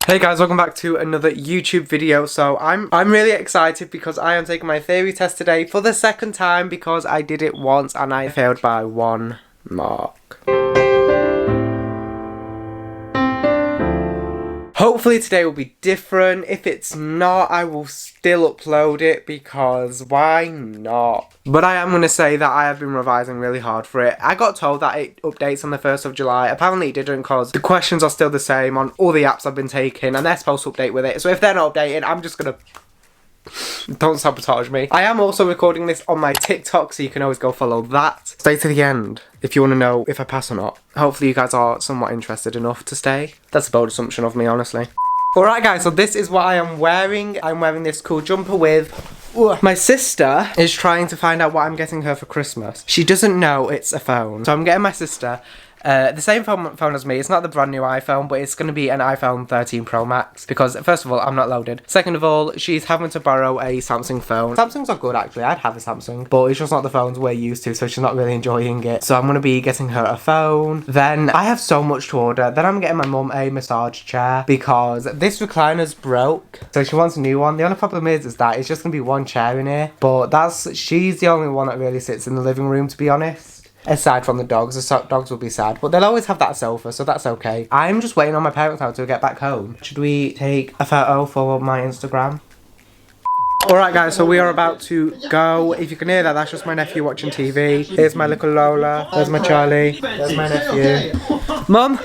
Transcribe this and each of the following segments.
Hey guys, welcome back to another YouTube video. So I'm really excited because I am taking my theory test today for the second time because I did it once and I failed by 1 mark. Hopefully today will be different. If it's not, I will still upload it because why not? But I am going to say that I have been revising really hard for it. I got told that it updates on the 1st of July. Apparently it didn't because the questions are still the same on all the apps I've been taking and they're supposed to update with it. So if they're not updating, I'm just going to... Don't sabotage me. I am also recording this on my TikTok, so you can always go follow that. Stay to the end if you want to know if I pass or not. Hopefully you guys are somewhat interested enough to stay. That's a bold assumption of me, honestly. Alright guys, so this is what I am wearing. I'm wearing this cool jumper with... My sister is trying to find out what I'm getting her for Christmas. She doesn't know it's a phone. So I'm getting my sister the same phone as me. It's not the brand new iPhone, but it's going to be an iPhone 13 Pro Max because first of all, I'm not loaded. Second of all, she's having to borrow a Samsung phone. Samsungs are good actually. I'd have a Samsung, but it's just not the phones we're used to, so she's not really enjoying it. So I'm going to be getting her a phone. Then I have so much to order. Then I'm getting my mum a massage chair because this recliner's broke, so she wants a new one. The only problem is that it's just going to be one chair in here, but she's the only one that really sits in the living room, to be honest. Aside from the dogs will be sad, but they'll always have that sofa, so that's okay. I'm just waiting on my parents now to get back home. Should we take a photo for my Instagram? Alright guys, so we are about to go. If you can hear that, that's just my nephew watching TV. Here's my little Lola. There's my Charlie. There's my nephew. Mum,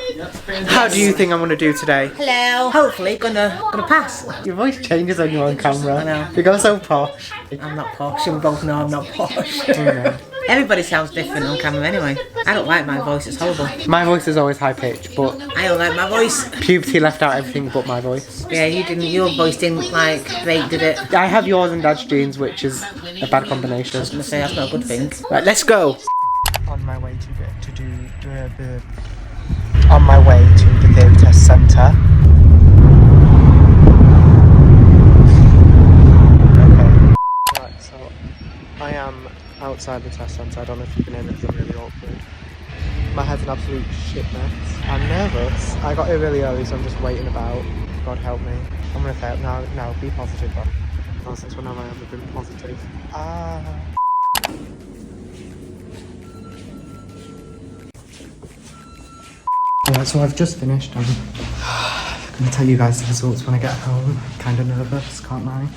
how do you think I'm gonna do today? Hello. Hopefully gonna pass. Your voice changes when you're on camera. I know. You go so posh. I'm not posh, and we both know I'm not posh. Yeah. Everybody sounds different on camera anyway. I don't like my voice, it's horrible. My voice is always high pitched, but I don't like my voice. puberty left out everything but my voice. Yeah, your voice didn't like break, did it? I have yours and Dad's genes, which is a bad combination. I was gonna say that's not a good thing. Right, let's go. On my way on my way to the theory test centre. Okay. Right, so I am outside the test centre. I don't know if you can hear me because I'm really awkward. My head's an absolute shit mess. I'm nervous. I got here really early, so I'm just waiting about. God help me. I'm gonna fail. No, be positive, bro. Oh, since when have I ever been positive? Alright, so I've just finished. I'm gonna tell you guys the results when I get home. Kinda nervous, can't lie.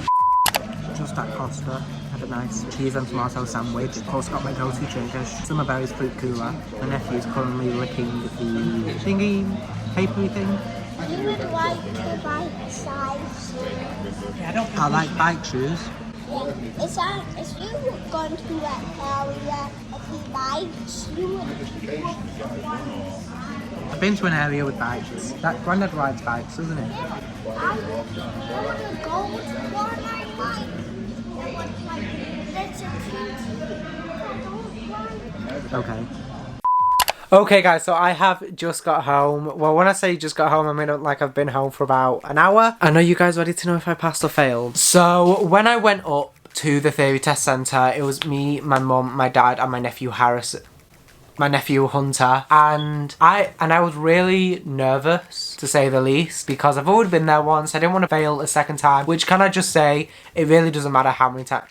Just at Costa, had a nice cheese and tomato sandwich. Of course, got my go-to trinkets, some of Berry's fruit cooler. My nephew's currently licking the thingy, papery thing. You would like to bike size. I like bike shoes. If you were going to that area with bikes, you would. I've been to an area with bikes. That Grandad rides bikes, isn't it? I would go to one I like. Okay. Okay guys, so I have just got home. Well, when I say just got home, I mean like I've been home for about an hour. And are you guys ready to know if I passed or failed? So when I went up to the theory test centre, it was me, my mum, my dad and my nephew Harris. My nephew Hunter, and I was really nervous to say the least because I've already been there once. I didn't want to fail a second time, which can I just say, it really doesn't matter how many times.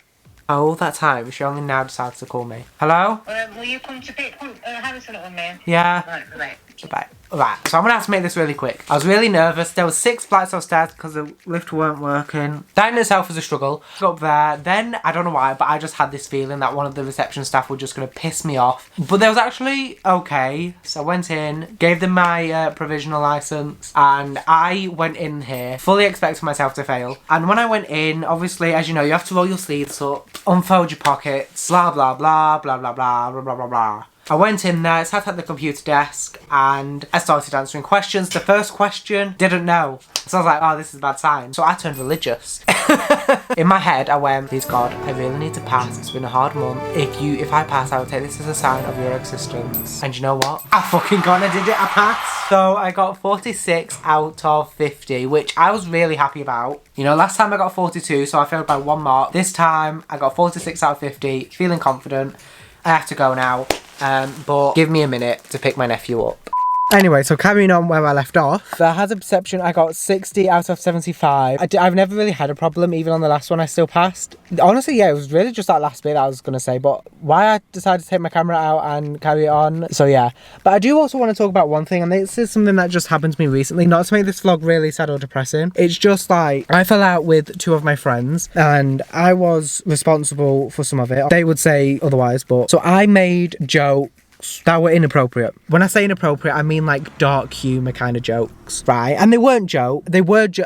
All that time, she only now decides to call me. Hello? Will you come to pick Harrison up on me? Yeah. Right. Right, so I'm gonna have to make this really quick. I was really nervous. There was 6 flights of stairs because the lift weren't working. That in itself was a struggle. Got up there, then I don't know why, but I just had this feeling that one of the reception staff were just gonna piss me off. But they was actually okay. So I went in, gave them my provisional license, and I went in here fully expecting myself to fail. And when I went in, obviously, as you know, you have to roll your sleeves up, unfold your pockets, blah blah blah blah blah blah blah blah blah blah. I went in there, sat at the computer desk, and I started answering questions. The first question, didn't know. So I was like, oh, this is a bad sign. So I turned religious. In my head, I went, please God, I really need to pass. It's been a hard month. If I pass, I would take this as a sign of your existence. And you know what? I fucking got it, I did it, I passed. So I got 46 out of 50, which I was really happy about. You know, last time I got 42, so I failed by 1 mark. This time, I got 46 out of 50, feeling confident. I have to go now. But give me a minute to pick my nephew up. Anyway, so carrying on where I left off, the hazard perception I got 60 out of 75. I've never really had a problem, even on the last one I still passed. Honestly, yeah, it was really just that last bit that I was going to say, but why I decided to take my camera out and carry it on, so yeah. But I do also want to talk about one thing, and this is something that just happened to me recently, not to make this vlog really sad or depressing. It's just like, I fell out with 2 of my friends, and I was responsible for some of it. They would say otherwise, but so I made jokes that were inappropriate. When I say inappropriate, I mean like dark humour kind of jokes, right? And they weren't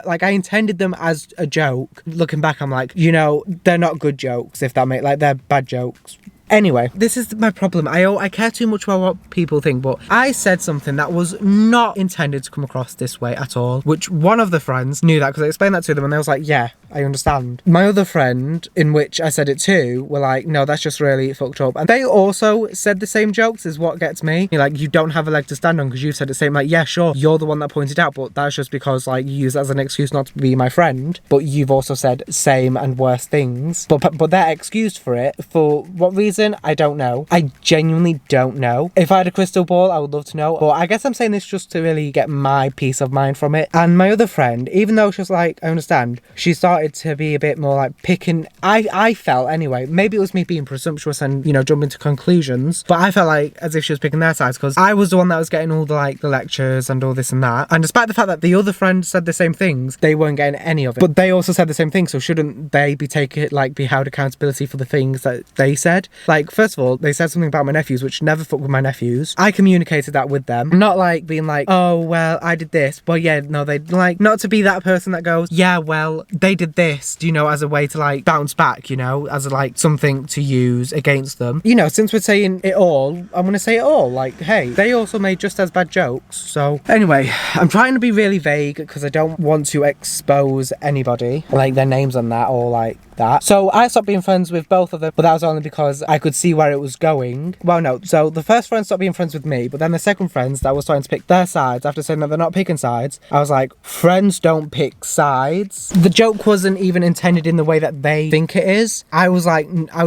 like I intended them as a joke. Looking back, I'm like, you know, they're not good jokes, if that makes, like, they're bad jokes. Anyway, this is my problem. I care too much about what people think, but I said something that was not intended to come across this way at all, which one of the friends knew that because I explained that to them and they was like, yeah, I understand. My other friend, in which I said it to, were like, no, that's just really fucked up. And they also said the same jokes, is what gets me. You're like, you don't have a leg to stand on because you said the same. Like, yeah, sure, you're the one that pointed out, but that's just because, like, you use it as an excuse not to be my friend, but you've also said same and worse things. But they're excused for it. For what reason? I don't know. I genuinely don't know. If I had a crystal ball, I would love to know. But I guess I'm saying this just to really get my peace of mind from it. And my other friend, even though she was like, I understand, she started to be a bit more like picking. I felt anyway, maybe it was me being presumptuous and, you know, jumping to conclusions, but I felt like as if she was picking their sides because I was the one that was getting all the, like, the lectures and all this and that. And despite the fact that the other friend said the same things, they weren't getting any of it. But they also said the same thing, so shouldn't they be be held accountability for the things that they said? Like, first of all, they said something about my nephews, which never fuck with my nephews. I communicated that with them. Not like being like, oh, well, I did this. But yeah, no, they like not to be that person that goes, yeah, well, they did this, you know, as a way to like bounce back, you know, as a, like, something to use against them. You know, since we're saying it all, I'm gonna say it all. Like, hey, they also made just as bad jokes. So anyway, I'm trying to be really vague because I don't want to expose anybody, like their names on that or like that. So I stopped being friends with both of them, but that was only because I could see where it was going. Well, no, so the first friend stopped being friends with me, but then the second friends that was starting to pick their sides after saying that they're not picking sides, I was like, friends don't pick sides. The joke wasn't even intended in the way that they think it is. I was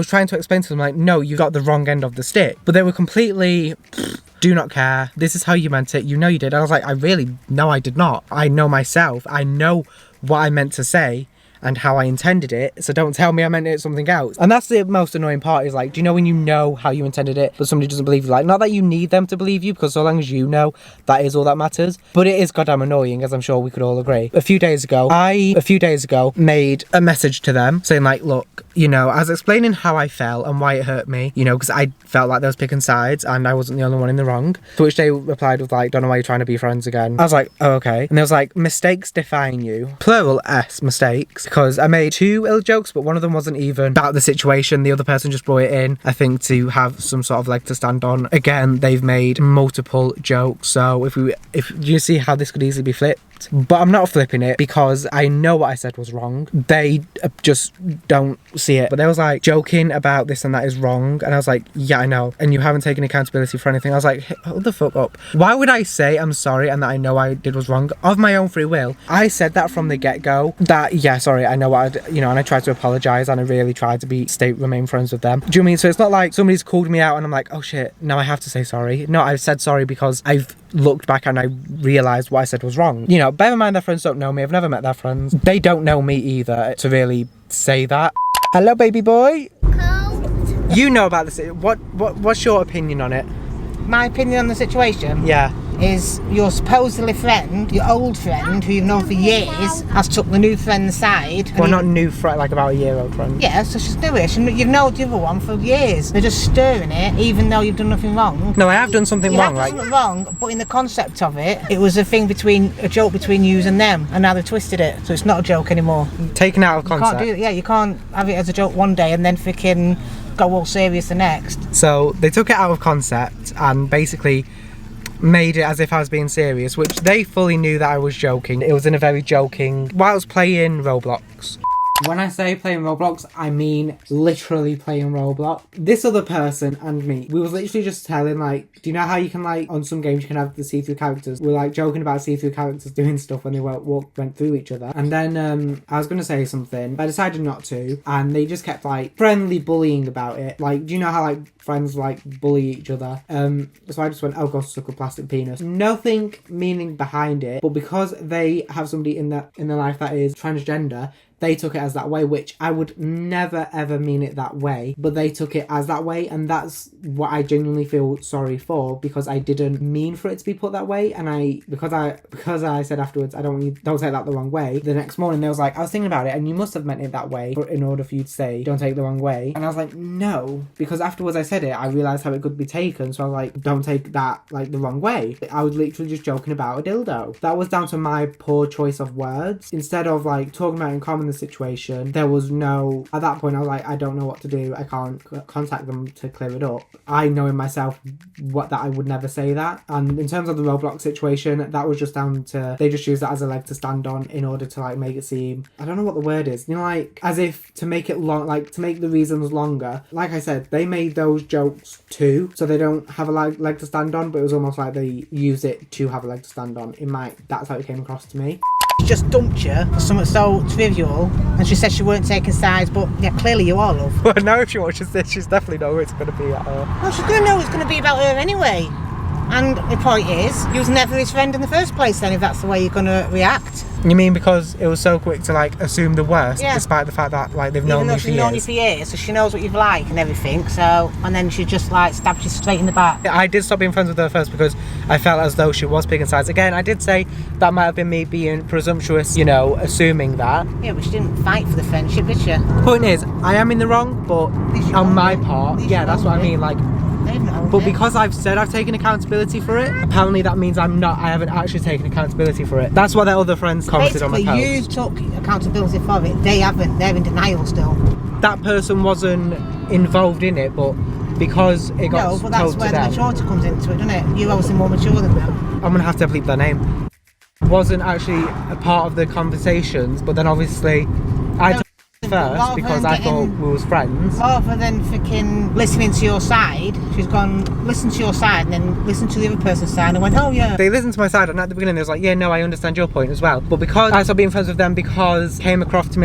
trying to explain to them like, no, you got the wrong end of the stick, but they were completely do not care. This is how you meant it. You know you did. I was like, I really, no, I did not. I know myself. I know what I meant to say and how I intended it, so don't tell me I meant it something else. And that's the most annoying part, is like, do you know when you know how you intended it but somebody doesn't believe you? Like, not that you need them to believe you, because so long as you know, that is all that matters, but it is goddamn annoying, as I'm sure we could all agree. A few days ago made a message to them saying like, look, you know, I was explaining how I felt and why it hurt me, you know, because I felt like they was picking sides and I wasn't the only one in the wrong, to which they replied with like, don't know why you're trying to be friends again. I was like, oh, okay. And they was like, mistakes define you, plural S, mistakes, because I made 2 ill jokes, but one of them wasn't even about the situation. The other person just brought it in, I think, to have some sort of leg to stand on. Again, they've made multiple jokes, so if you see how this could easily be flipped, but I'm not flipping it because I know what I said was wrong. They just don't see it. But they was like, joking about this and that is wrong, and I was like, yeah, I know, and you haven't taken accountability for anything. I was like, hold the fuck up. Why would I say I'm sorry and that I know I did was wrong of my own free will? I said that from the get-go, that yeah, sorry, I know what you know, and I tried to apologize and I really tried to remain friends with them. Do you know what I mean? So it's not like somebody's called me out and I'm like, oh shit, now I have to say sorry. No, I've said sorry because I've looked back and I realised what I said was wrong. You know, bear in mind their friends don't know me. I've never met their friends. They don't know me either to really say that. Hello, baby boy. Cold. You know about this. What's your opinion on it? My opinion on the situation Yeah. is your supposedly friend, your old friend who you've known for years, has took the new friend's side. Well, not new friend, like about a year-old friend. Yeah, so she's newish, and you've known the other one for years. They're just stirring it, even though you've done nothing wrong. No, I have done something You wrong, have like. done something wrong, but in the concept of it, it was a joke between you and them, and now they've twisted it, so it's not a joke anymore. Taken out of You concept. can't do it. Yeah, you can't have it as a joke one day and then freaking go all serious the next. So they took it out of concept and basically made it as if I was being serious, which they fully knew that I was joking. It was in a very joking, while I was playing Roblox. When I say playing Roblox, I mean literally playing Roblox. This other person and me, we was literally just telling, like, do you know how you can, like, on some games you can have the see-through characters? We're, like, joking about see-through characters doing stuff when they went through each other. And then I was going to say something, but I decided not to. And they just kept, like, friendly bullying about it. Like, do you know how, like, friends, like, bully each other? So I just went, oh, go suck a plastic penis. Nothing meaning behind it, but because they have somebody in their life that is transgender, they took it as that way, which I would never ever mean it that way, but they took it as that way, and that's what I genuinely feel sorry for, because I didn't mean for it to be put that way, and because I said afterwards, don't take that the wrong way. The next morning they was like, I was thinking about it, and you must have meant it that way in order for you to say don't take it the wrong way, and I was like, no, because afterwards I said it, I realised how it could be taken, so I was like, don't take that like the wrong way. I was literally just joking about a dildo. That was down to my poor choice of words. Instead of like talking about it in common situation, there was no, at that point I was like, I don't know what to do, I can't contact them to clear it up. I know in myself that I would never say that. And in terms of the Roblox situation, that was just down to, they just used that as a leg to stand on in order to like make it seem, I don't know what the word is, you know, like as if to make it long, like to make the reasons longer. Like I said, they made those jokes too, so they don't have a leg to stand on, but it was almost like they use it to have a leg to stand on. That's how it came across to me. She just dumped you for something so trivial, and she said she weren't taking sides, but yeah, clearly you are, love. Well, now if she watches this, she's definitely know it's going to be at her. Well, she's going to know it's going to be about her anyway. And the point is, you was never his friend in the first place then, if that's the way you're going to react. You mean because it was so quick to like assume the worst, Yeah. Despite the fact that like they've known me for Even though she's known you years? for years, so she knows what you've like and everything, so, and then she just like stabbed you straight in the back. I did stop being friends with her first because I felt as though she was picking sides. Again, I did say that might have been me being presumptuous, you know, assuming that. Yeah, but she didn't fight for the friendship, did she? The point is, I am in the wrong, but least you on owned my it. part, At least yeah, you that's what I owned it. mean, like, They've not owned but it. because I've said I've taken accountability for it, apparently that means I haven't actually taken accountability for it. That's what their other friends commented on my Basically, post. you took accountability for it, they haven't, they're in denial still. That person wasn't involved in it, but because it got No, but that's told where to the them, maturity comes into it, doesn't it? You're obviously more mature than them. I'm gonna have to bleep their name. Wasn't actually a part of the conversations, but then obviously I took it first rather because than I thought getting- we was friends. Rather than freaking listening to your side, she's gone, listen to your side and then listen to the other person's side and went, oh yeah. They listened to my side, and at the beginning they was like, yeah, no, I understand your point as well. But because I stopped being friends with them because it came across to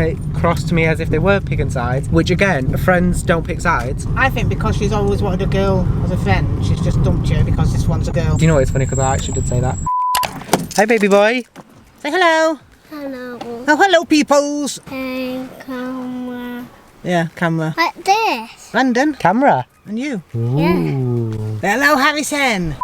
me as if they were picking sides, which again, friends don't pick sides. I think because she's always wanted a girl as a friend, she's just dumped you because this one's a girl. Do you know what, it's funny because I actually did say that. Hi baby boy. Say hello. Hello. Oh, hello peoples. Hey, camera. Yeah, camera. Like this. Brandon. Camera. And you. Ooh. Hello, Harrison.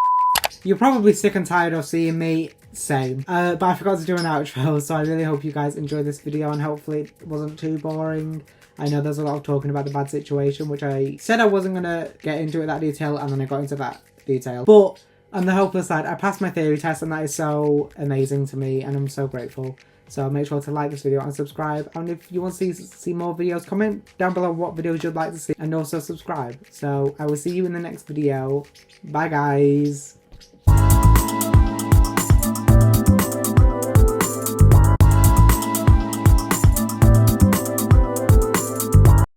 You're probably sick and tired of seeing me. Same. But I forgot to do an outro, so I really hope you guys enjoyed this video and hopefully it wasn't too boring. I know there's a lot of talking about the bad situation, which I said I wasn't going to get into it that detail, and then I got into that detail. But on the hopeless side, I passed my theory test, and that is so amazing to me, and I'm so grateful. So make sure to like this video and subscribe. And if you want to see more videos, comment down below what videos you'd like to see, and also subscribe. So I will see you in the next video. Bye guys.